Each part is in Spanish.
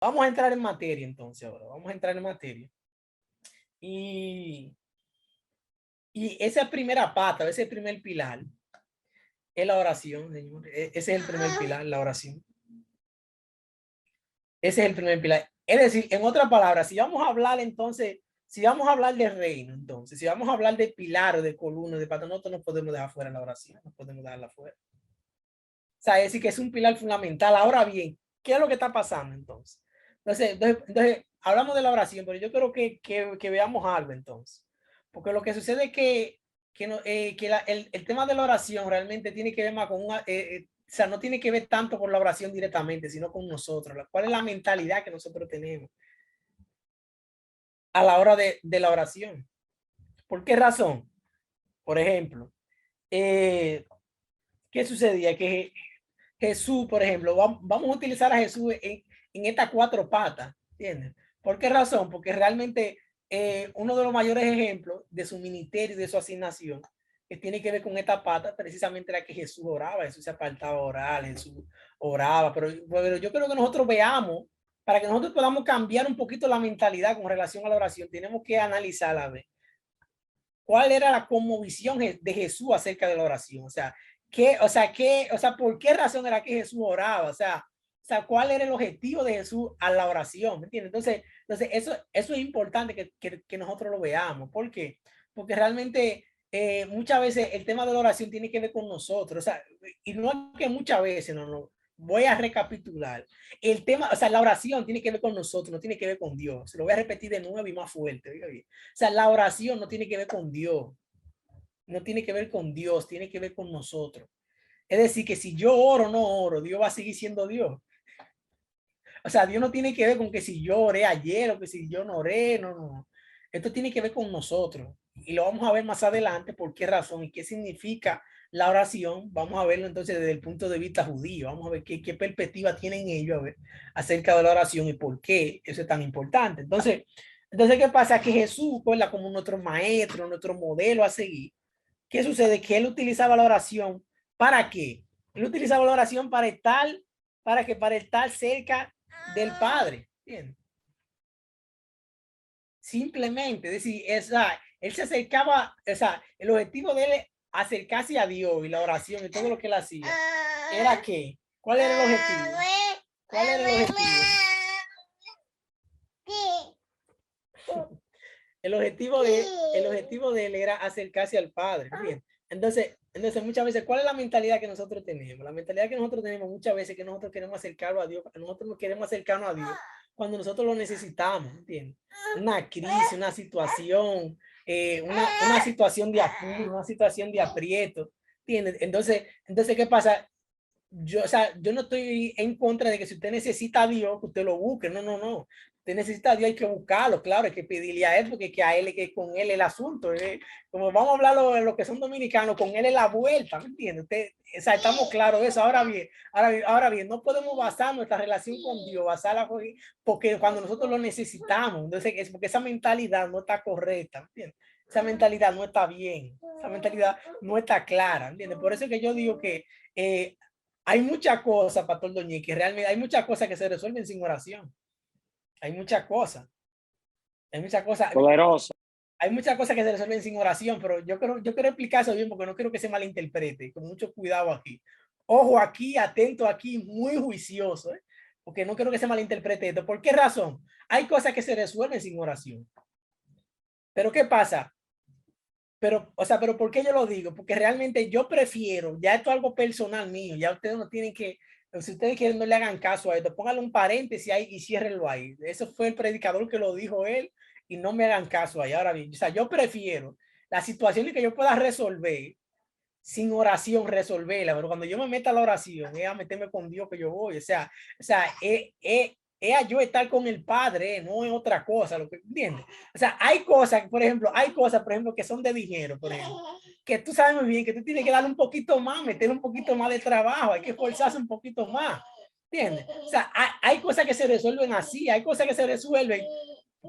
Vamos a entrar en materia entonces ahora. Vamos a entrar en materia. Y, y esa primera pata, ese primer pilar, es la oración, señor. Ese es el primer pilar, la oración. Ese es el primer pilar. Es decir, en otras palabras, si vamos a hablar entonces, si vamos a hablar de reino, entonces, si vamos a hablar de pilar o de columna, de pata, nosotros no podemos dejar fuera la oración, no podemos dejarla fuera. O sea, es decir, que es un pilar fundamental. Ahora bien, ¿qué es lo que está pasando entonces? Entonces hablamos de la oración, pero yo creo que veamos algo entonces. Porque lo que sucede es que el tema de la oración realmente tiene que ver más con una, o sea, no tiene que ver tanto con la oración directamente, sino con nosotros. ¿Cuál es la mentalidad que nosotros tenemos a la hora de la oración? ¿Por qué razón? Por ejemplo, ¿qué sucedía? Que Jesús, por ejemplo, vamos a utilizar a Jesús en estas cuatro patas, ¿entiendes? ¿Por qué razón? Porque realmente uno de los mayores ejemplos de su ministerio y de su asignación que tiene que ver con esta pata, precisamente era que Jesús oraba, Jesús se apartaba a orar, Jesús oraba, pero yo creo que nosotros veamos, para que nosotros podamos cambiar un poquito la mentalidad con relación a la oración, tenemos que analizarla, a ver cuál era la conmovisión de Jesús acerca de la oración, o sea, ¿por qué razón era que Jesús oraba? O sea, ¿cuál era el objetivo de Jesús a la oración? ¿Me entiendes? Entonces eso es importante que nosotros lo veamos. ¿Por qué? Porque realmente muchas veces el tema de la oración tiene que ver con nosotros. O sea, y no es que muchas veces, no. Voy a recapitular. El tema, o sea, la oración tiene que ver con nosotros, no tiene que ver con Dios. Se lo voy a repetir de nuevo y más fuerte. Oiga bien. O sea, la oración no tiene que ver con Dios. No tiene que ver con Dios, tiene que ver con nosotros. Es decir, que si yo oro o no oro, Dios va a seguir siendo Dios. O sea, Dios no tiene que ver con que si yo oré ayer o que si yo no oré, no. Esto tiene que ver con nosotros. Y lo vamos a ver más adelante por qué razón y qué significa la oración. Vamos a verlo entonces desde el punto de vista judío. Vamos a ver qué perspectiva tienen ellos a ver, acerca de la oración y por qué eso es tan importante. Entonces ¿qué pasa? Que Jesús, pues, como nuestro maestro, nuestro modelo a seguir. ¿Qué sucede? Que él utilizaba la oración. ¿Para qué? Él utilizaba la oración para estar cerca del Padre. ¿Entiendes? Simplemente, es decir, él se acercaba, o sea, el objetivo de él es acercarse a Dios y la oración y todo lo que él hacía. ¿Era qué? ¿Cuál era el objetivo? ¿Cuál era el objetivo? El objetivo de él era acercarse al Padre. Bien. Entonces, muchas veces, ¿cuál es la mentalidad que nosotros tenemos? La mentalidad que nosotros tenemos muchas veces que nosotros queremos acercarlo a Dios, nosotros nos queremos acercarnos a Dios cuando nosotros lo necesitamos, ¿entiendes? Una crisis, una situación, una situación de apuro, una situación de aprieto, ¿entiendes? Entonces, ¿qué pasa? O sea, yo no estoy en contra de que si usted necesita a Dios, que usted lo busque. No. Usted necesita a Dios, hay que buscarlo, claro, hay que pedirle a él, porque que a él, que con él el asunto. Como vamos a hablar lo que son dominicanos, con él es la vuelta, ¿me entiende? O sea, estamos claros de eso. Ahora bien, no podemos basar nuestra relación con Dios, basarla porque cuando nosotros lo necesitamos, entonces es porque esa mentalidad no está correcta, ¿me entiende? Esa mentalidad no está bien, esa mentalidad no está clara, ¿entiendes? Por eso es que yo digo que hay muchas cosas, Pastor Doñi, que realmente hay muchas cosas que se resuelven sin oración. Hay muchas cosas. Hay muchas cosas. Poderoso. Hay muchas cosas que se resuelven sin oración, pero yo quiero explicar eso bien porque no quiero que se malinterprete. Con mucho cuidado aquí. Ojo aquí, atento aquí, muy juicioso, ¿eh? Porque no quiero que se malinterprete esto. ¿Por qué razón? Hay cosas que se resuelven sin oración. Pero ¿qué pasa? Pero ¿por qué yo lo digo? Porque realmente yo prefiero, ya esto es algo personal mío, ya ustedes no tienen que, si ustedes quieren no le hagan caso a esto, pónganle un paréntesis ahí y ciérrenlo ahí. Eso fue el predicador que lo dijo él y no me hagan caso ahí. Ahora bien, o sea, yo prefiero las situaciones que yo pueda resolver sin oración, resolverla, pero cuando yo me meta a la oración, es a meterme con Dios que yo voy, es a yo estar con el Padre, no es otra cosa, lo que entiendes. O sea, hay cosas, por ejemplo, que son de dinero, por ejemplo, que tú sabes muy bien que tú tienes que darle un poquito más, meter un poquito más de trabajo, hay que esforzarse un poquito más, ¿entiendes? O sea, hay cosas que se resuelven así, hay cosas que se resuelven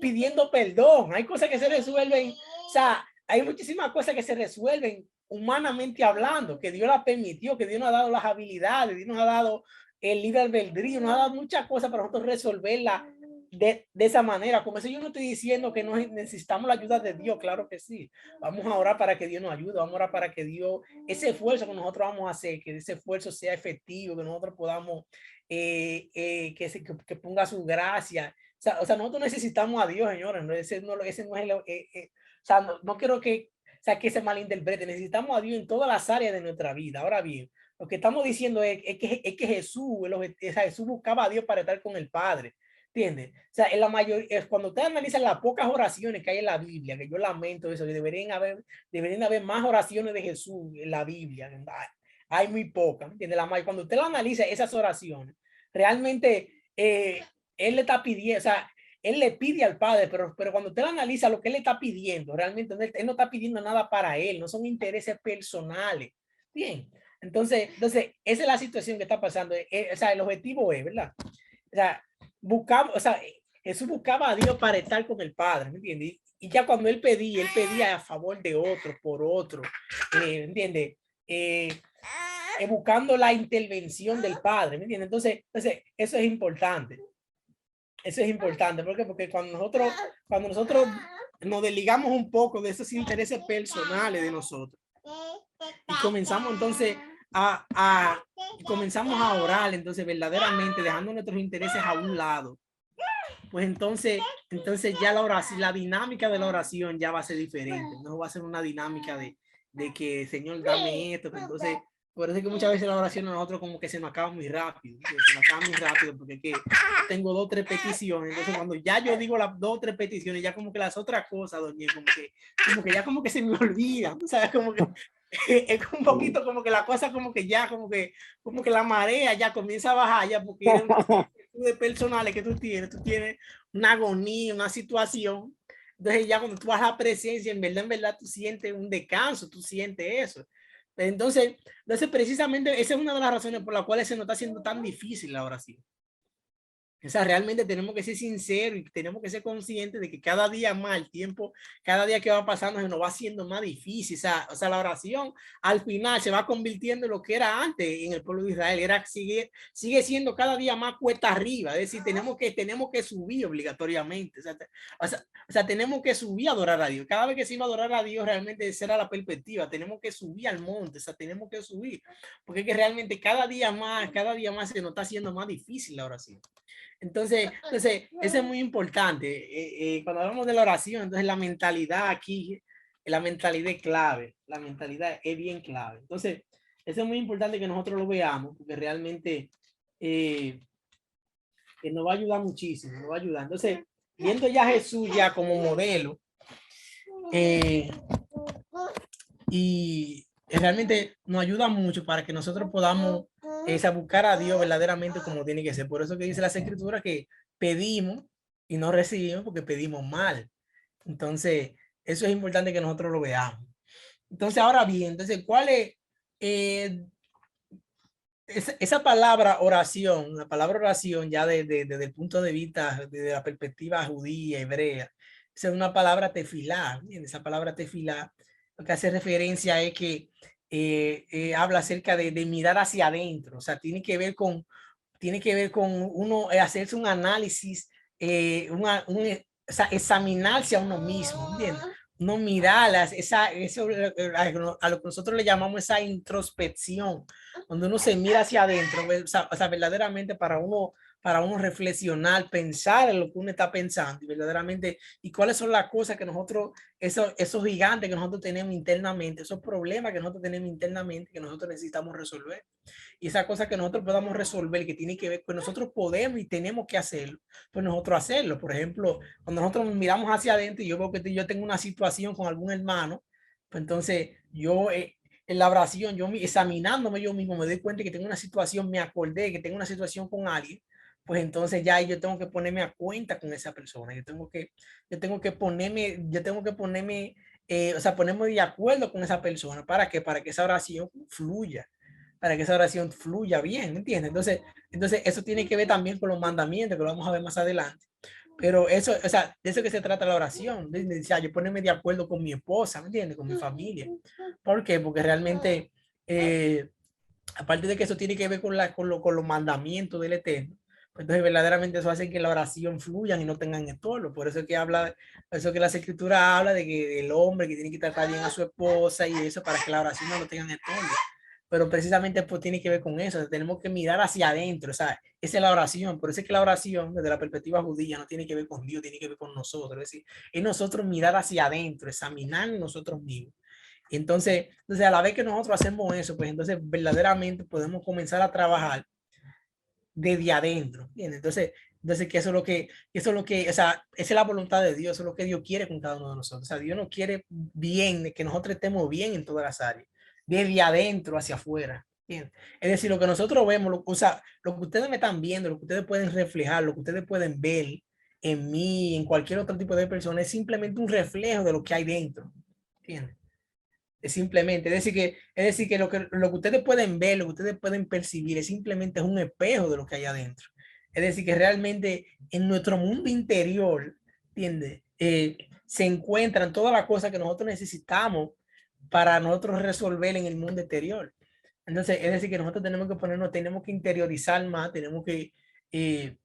pidiendo perdón, hay cosas que se resuelven, o sea, hay muchísimas cosas que se resuelven humanamente hablando, que Dios la permitió, que Dios nos ha dado las habilidades, Dios nos ha dado el libre albedrío, nos ha dado muchas cosas para nosotros resolverla de esa manera. Como eso yo no estoy diciendo que no necesitamos la ayuda de Dios, claro que sí. Vamos a orar para que Dios nos ayude, vamos a orar para que Dios, ese esfuerzo que nosotros vamos a hacer, que ese esfuerzo sea efectivo, que nosotros podamos, que ponga su gracia. O sea, nosotros necesitamos a Dios, señores. No, ese no es el, o sea, no quiero que, o sea, que se malinterprete. Necesitamos a Dios en todas las áreas de nuestra vida. Ahora bien, lo que estamos diciendo es que Jesús, Jesús buscaba a Dios para estar con el Padre. ¿Entiendes? O sea, en la mayoría, cuando ustedes analizan las pocas oraciones que hay en la Biblia, que yo lamento eso, que deberían haber más oraciones de Jesús en la Biblia. Hay muy pocas, ¿entiendes? Cuando usted analiza esas oraciones, realmente él le está pidiendo, o sea, él le pide al Padre, pero cuando usted analiza lo que él le está pidiendo, realmente él no está pidiendo nada para él, no son intereses personales. Bien, entonces esa es la situación que está pasando. O sea, el objetivo es, ¿verdad? O sea, o sea, Jesús buscaba a Dios para estar con el Padre, ¿me entiendes? Y ya cuando él pedía a favor de otro, por otro, ¿me entiendes? Buscando la intervención del Padre, ¿me entiendes? Entonces, eso es importante. Eso es importante, ¿por qué? Porque cuando nosotros nos desligamos un poco de esos intereses personales de nosotros y comenzamos entonces comenzamos a orar, entonces verdaderamente dejando nuestros intereses a un lado, pues entonces ya la dinámica de la oración ya va a ser diferente, no va a ser una dinámica de que Señor dame esto, pues entonces por eso es que muchas veces la oración a nosotros como que se nos acaba muy rápido, se nos acaba muy rápido porque es que tengo 2 o 3 peticiones, entonces cuando ya yo digo las 2 o 3 peticiones, ya como que las otras cosas, doña, como que ya como que se me olvidan, ¿sabes? Como que es un poquito como que la cosa como que ya, como que la marea ya comienza a bajar ya porque de personales que tú tienes una agonía, una situación. Entonces ya cuando tú vas a la presencia, en verdad tú sientes un descanso, tú sientes eso. Entonces precisamente esa es una de las razones por las cuales se nos está haciendo tan difícil la oración. O sea, realmente tenemos que ser sinceros y tenemos que ser conscientes de que cada día más el tiempo, cada día que va pasando se nos va haciendo más difícil. O sea, la oración al final se va convirtiendo en lo que era antes en el pueblo de Israel. Sigue siendo cada día más cuesta arriba. Es decir, tenemos que subir obligatoriamente. O sea, tenemos que subir a adorar a Dios. Cada vez que se iba a adorar a Dios, realmente esa era la perspectiva. Tenemos que subir al monte. O sea, tenemos que subir. Porque es que realmente cada día más se nos está haciendo más difícil la oración. Entonces, eso es muy importante. Cuando hablamos de la oración, entonces la mentalidad aquí, la mentalidad es clave. La mentalidad es bien clave. Entonces, eso es muy importante que nosotros lo veamos, porque realmente nos va a ayudar muchísimo, nos va a ayudar. Entonces, viendo ya a Jesús ya como modelo, y realmente nos ayuda mucho para que nosotros podamos buscar a Dios verdaderamente como tiene que ser. Por eso que dice las escrituras que pedimos y no recibimos porque pedimos mal. Entonces, eso es importante que nosotros lo veamos. Entonces, ahora bien, entonces, ¿cuál es esa palabra oración? La palabra oración ya desde el punto de vista, desde la perspectiva judía, hebrea, es una palabra tefilá. Esa palabra tefilá lo que hace referencia es que habla acerca de mirar hacia adentro. O sea, tiene que ver con uno hacerse un análisis, o sea, examinarse a uno mismo, ¿entiendes? No mirar a lo que nosotros le llamamos esa introspección, donde uno se mira hacia adentro, o sea, verdaderamente para uno reflexionar, pensar en lo que uno está pensando y verdaderamente, y cuáles son las cosas que nosotros, esos gigantes que nosotros tenemos internamente, esos problemas que nosotros tenemos internamente, que nosotros necesitamos resolver. Y esa cosa que nosotros podamos resolver, que tiene que ver, pues nosotros podemos y tenemos que hacerlo, pues nosotros hacerlo. Por ejemplo, cuando nosotros miramos hacia adentro y yo veo que yo tengo una situación con algún hermano, pues entonces yo en la oración, yo examinándome yo mismo, me doy cuenta que tengo una situación, me acordé que tengo una situación con alguien, pues entonces ya yo tengo que ponerme a cuenta con esa persona. Yo tengo que ponerme, o sea, ponerme de acuerdo con esa persona. ¿Para qué? Para que esa oración fluya, para que esa oración fluya bien, ¿me entiendes? Entonces eso tiene que ver también con los mandamientos, que lo vamos a ver más adelante. Pero eso, o sea, de eso que se trata la oración, o sea, yo ponerme de acuerdo con mi esposa, ¿me entiendes? Con mi familia. ¿Por qué? Porque realmente aparte de que eso tiene que ver con los mandamientos del Eterno, pues entonces verdaderamente eso hace que la oración fluya y no tengan estorbo. Por eso es que habla, por eso que las escrituras habla de que el hombre que tiene que tratar bien a su esposa y eso para que la oración no lo tengan estorbo. Pero precisamente pues tiene que ver con eso, tenemos que mirar hacia adentro, o sea, esa es la oración, por eso es que la oración desde la perspectiva judía no tiene que ver con Dios, tiene que ver con nosotros, es decir, es nosotros mirar hacia adentro, examinar nosotros mismos. Y entonces a la vez que nosotros hacemos eso, pues entonces verdaderamente podemos comenzar a trabajar desde adentro, ¿entiendes? Entonces que eso es lo que, o sea, esa es la voluntad de Dios, eso es lo que Dios quiere con cada uno de nosotros. O sea, Dios nos quiere bien, que nosotros estemos bien en todas las áreas, desde adentro hacia afuera. ¿Entiendes? Es decir, lo que nosotros vemos, o sea, lo que ustedes me están viendo, lo que ustedes pueden reflejar, lo que ustedes pueden ver en mí, en cualquier otro tipo de persona, es simplemente un reflejo de lo que hay dentro. ¿Entiendes? Es simplemente, es decir que lo que ustedes pueden ver, lo que ustedes pueden percibir, es simplemente un espejo de lo que hay adentro. Es decir, que realmente en nuestro mundo interior, ¿entiendes? Se encuentran todas las cosas que nosotros necesitamos para nosotros resolver en el mundo exterior. Entonces, es decir, que nosotros tenemos que ponernos, tenemos que interiorizar más, tenemos que eh,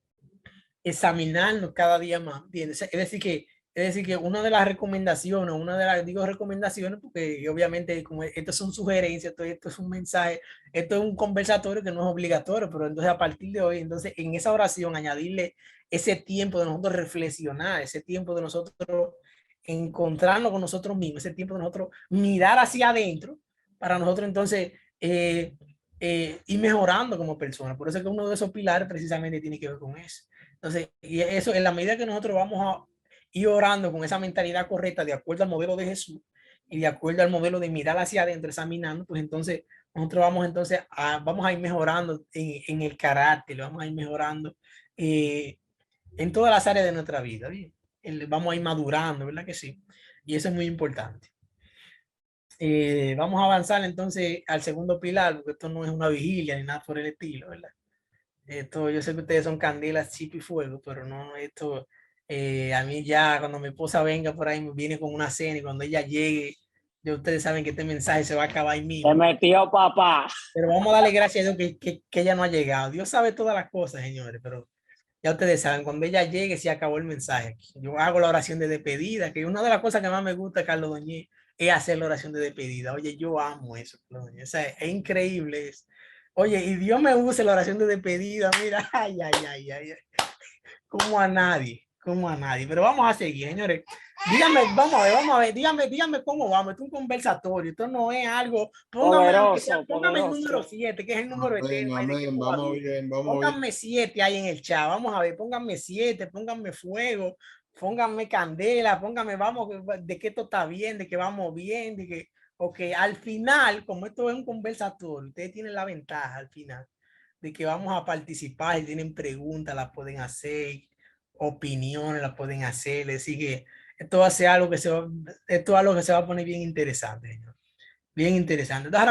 examinarnos cada día más, ¿entiendes? Es decir que una de las recomendaciones, digo recomendaciones, porque obviamente como esto son sugerencias, esto es un mensaje, esto es un conversatorio que no es obligatorio, pero entonces a partir de hoy, entonces en esa oración añadirle ese tiempo de nosotros reflexionar, ese tiempo de nosotros encontrarnos con nosotros mismos, ese tiempo de nosotros mirar hacia adentro, para nosotros entonces ir mejorando como personas. Por eso es que uno de esos pilares precisamente tiene que ver con eso. Entonces, y eso en la medida que nosotros vamos a ir orando con esa mentalidad correcta, de acuerdo al modelo de Jesús y de acuerdo al modelo de mirar hacia adentro, examinando, pues entonces nosotros vamos a ir mejorando en el carácter, vamos a ir mejorando eh, en todas las áreas de nuestra vida, ¿bien? Vamos a ir madurando, ¿verdad que sí? Y eso es muy importante. Vamos a avanzar entonces al segundo pilar, porque esto no es una vigilia ni nada por el estilo, ¿verdad? Esto, yo sé que ustedes son candelas, chip y fuego, pero no, esto, a mí ya cuando mi esposa venga por ahí, me viene con una cena y cuando ella llegue, ya ustedes saben que este mensaje se va a acabar ahí Se mismo. metió papá. Pero vamos a darle gracias a Dios que ella no ha llegado. Dios sabe todas las cosas, señores, pero ya ustedes saben, cuando ella llegue, se acabó el mensaje. Yo hago la oración de despedida, que una de las cosas que más me gusta, Carlos Doñé, es hacer la oración de despedida. Oye, yo amo eso, Carlos Doñé. O sea, es increíble eso. Oye, y Dios me use la oración de despedida, mira, ay, ay, ay, ay, ay, como a nadie, como a nadie. Pero vamos a seguir, señores. Díganme, vamos a ver, díganme cómo vamos. Esto es un conversatorio, esto no es algo. Poderoso, Póngame el número poderoso. 7, que es el número Amén, eterno. Ahí de que amén. coja Vamos vida. bien, vamos bien. Pónganme 7 ahí en el chat. Vamos a ver, pónganme 7, pónganme fuego, pónganme candela, pónganme, vamos, de que esto está bien, de que vamos bien, de que, ok, al final, como esto es un conversatorio, ustedes tienen la ventaja al final de que vamos a participar. Si tienen preguntas, las pueden hacer, opiniones, las pueden hacer. Es decir, que esto va a ser algo que se va a poner bien interesante, señor. Bien interesante. Entonces,